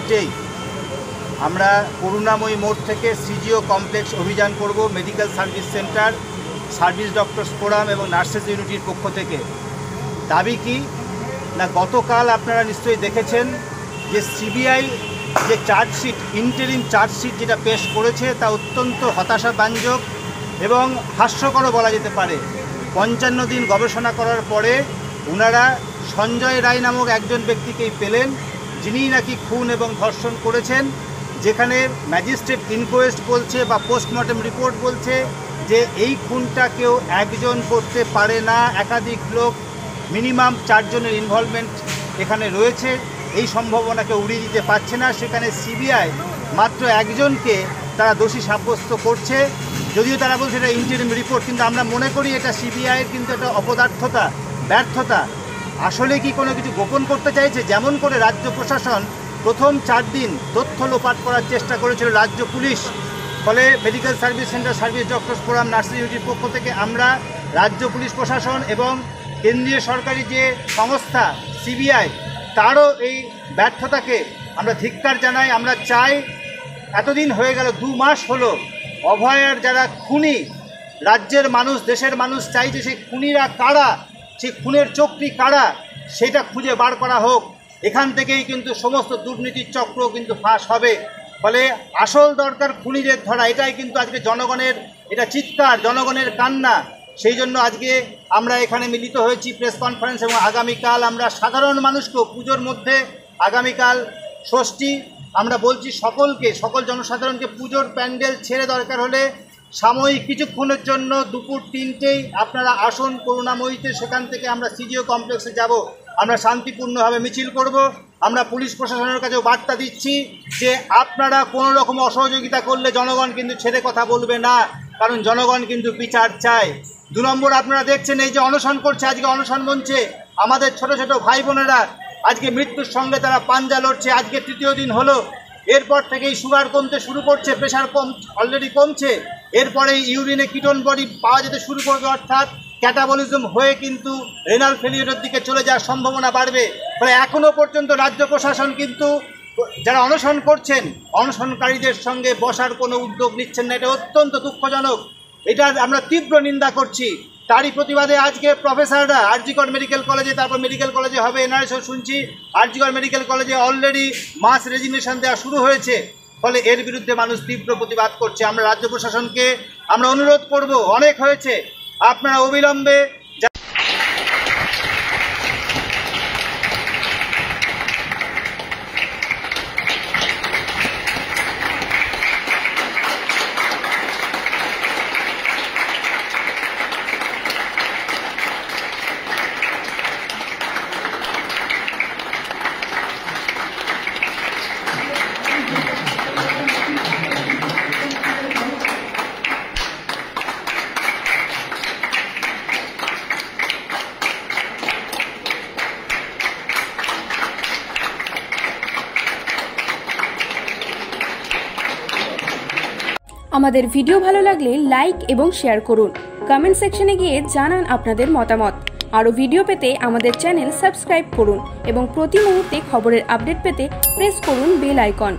3টেই আমরা করুণাময়ী মোড় থেকে সিজিও কমপ্লেক্স অভিযান করব medical service centre, service doctors forum এবং নার্সেস ইউনিটির পক্ষ থেকে। দাবি কি না, গতকাল আপনারা নিশ্চয়ই দেখেছেন যে সিবিআই যে চার্জশিট, ইন্টারিম চার্জশিট যেটা পেশ করেছে তা অত্যন্ত হতাশাব্যঞ্জক এবং হাস্যকরও বলা যেতে পারে। 55 দিন গবেষণা করার পরে ওনারা সঞ্জয় রায় নামক একজন ব্যক্তিকেই পেলেন, যিনি নাকি খুন এবং ধর্ষণ করেছেন। যেখানে ম্যাজিস্ট্রেট ইনকোয়েস্ট বলছে বা পোস্টমর্টেম রিপোর্ট বলছে যে এই খুনটা কেউ একজন করতে পারে না, একাধিক লোক, মিনিমাম 4 জনের ইনভলভমেন্ট এখানে রয়েছে। এই সম্ভাবনাকে উড়িয়ে দিতে পারছে না। সেখানে সিবিআই মাত্র একজনকে তারা দোষী সাব্যস্ত করছে, যদিও তারা বলছে এটা ইন্টারিম রিপোর্ট, কিন্তু আমরা মনে করি এটা সিবিআইয়ের কিন্তু একটা অপদার্থতা, ব্যর্থতা। আসলে কি কোনো কিছু গোপন করতে চাইছে? যেমন করে রাজ্য প্রশাসন প্রথম 4 দিন তথ্য লোপাট করার চেষ্টা করেছিল রাজ্য পুলিশ, ফলে medical service centre, service doctors forum, nursing ইউনিটির পক্ষ থেকে আমরা রাজ্য পুলিশ প্রশাসন এবং কেন্দ্রীয় সরকারি যে সংস্থা সিবিআই, তারও এই ব্যর্থতাকে আমরা ধিক্কার জানাই। আমরা চাই, এতদিন হয়ে গেল, 2 মাস হলো, অভয়ার যারা খুনি, রাজ্যের মানুষ, দেশের মানুষ চাইছে সেই খুনিরা কারা, সেই খুনের চক্রী কারা, সেটা খুঁজে বার করা হোক। এখান থেকেই কিন্তু সমস্ত দুর্নীতির চক্র কিন্তু ফাঁস হবে। ফলে আসল দরকার খুনিদের ধরা, এটাই কিন্তু আজকে জনগণের এটা চিৎকার, জনগণের কান্না। সেই জন্য আজকে আমরা এখানে মিলিত হয়েছি প্রেস কনফারেন্স, এবং আগামীকাল আমরা সাধারণ মানুষকেও পুজোর মধ্যে, আগামীকাল ষষ্ঠী, আমরা বলছি সকলকে, সকল জনসাধারণকে পুজোর প্যান্ডেল ছেড়ে দরকার হলে সাময়িক কিছুক্ষণের জন্য দুপুর 3টেই আপনারা আসুন করুণাময়ীতে। সেখান থেকে আমরা সিজিও কমপ্লেক্সে যাব, আমরা শান্তিপূর্ণভাবে মিছিল করব। আমরা পুলিশ প্রশাসনের কাছেও বার্তা দিচ্ছি যে আপনারা কোনো রকম অসহযোগিতা করলে জনগণ কিন্তু ছেড়ে কথা বলবে না, কারণ জনগণ কিন্তু বিচার চায়। 2 নম্বর, আপনারা দেখছেন এই যে অনশন করছে, আজকে অনশন মঞ্চে আমাদের ছোট ছোট ভাই বোনেরা আজকে মৃত্যুর সঙ্গে তারা পাঞ্জা লড়ছে। আজকে 3য় দিন হলো। এরপর থেকেই সুগার কমতে শুরু করছে, প্রেশার অলরেডি কমছে, এরপরেই ইউরিনে কিটোন বডি পাওয়া যেতে শুরু করবে, অর্থাৎ ক্যাটাবলিজম হয়ে কিন্তু রেনাল ফেলিওরের দিকে চলে যাওয়ার সম্ভাবনা বাড়বে। ফলে এখনও পর্যন্ত রাজ্য প্রশাসন কিন্তু যারা অনশন করছেন, অনশনকারীদের সঙ্গে বসার কোনো উদ্যোগ নিচ্ছেন না। এটা অত্যন্ত দুঃখজনক, এটার আমরা তীব্র নিন্দা করছি। তারই প্রতিবাদে আজকে প্রফেসররা আরজিকর মেডিকেল কলেজে, তারপর মেডিকেল কলেজে হবে এনআরএসও শুনছি, আরজিকর মেডিকেল কলেজে অলরেডি মাস রেজিগনেশন দেওয়া শুরু হয়েছে। ফলে এর বিরুদ্ধে মানুষ তীব্র প্রতিবাদ করছে। আমরা রাজ্য প্রশাসনকে আমরা অনুরোধ করব, অনেক হয়েছে, আপনারা অবিলম্বে আমাদের ভিডিও ভালো লাগলে লাইক এবং শেয়ার করুন। কমেন্ট সেকশনে গিয়ে জানান আপনাদের মতামত। আরও ভিডিও পেতে আমাদের চ্যানেল সাবস্ক্রাইব করুন এবং প্রতি মুহূর্তে খবরের আপডেট পেতে প্রেস করুন বেল আইকন।